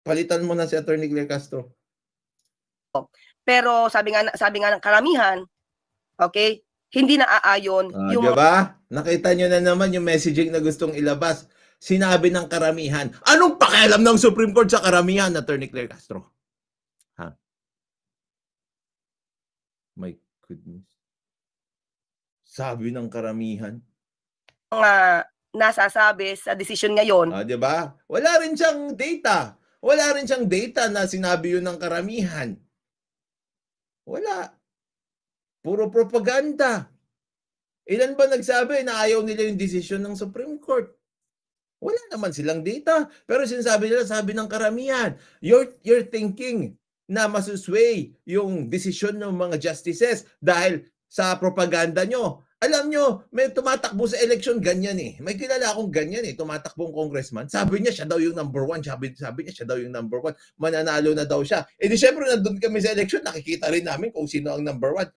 Palitan mo na si Attorney Claire Castro. Pero sabi nga ng karamihan, okay, hindi naaayon yung 'Di ba? Nakita niyo na naman yung messaging na gustong ilabas. Sinabi ng karamihan. Anong pakialam ng Supreme Court sa karamihan, Attorney Claire Castro? Ha? My goodness. Sabi ng karamihan. mga nasasabi sa desisyon ngayon. 'Di ba? Wala rin siyang data. Wala rin siyang data na sinabi yun ng karamihan. Wala. Puro propaganda. Ilan ba nagsabi na ayaw nila yung desisyon ng Supreme Court? Wala naman silang data. Pero sinasabi nila, sabi ng karamihan. You're thinking na masusway yung desisyon ng mga justices dahil sa propaganda nyo. Alam nyo, may tumatakbo sa eleksyon, ganyan eh. May kilala akong ganyan eh, tumatakbong congressman. Sabi niya, siya daw yung number one. Sabi niya, siya daw yung number one. Mananalo na daw siya. Eh di syempre, nandun kami sa eleksyon, nakikita rin namin kung sino ang number one.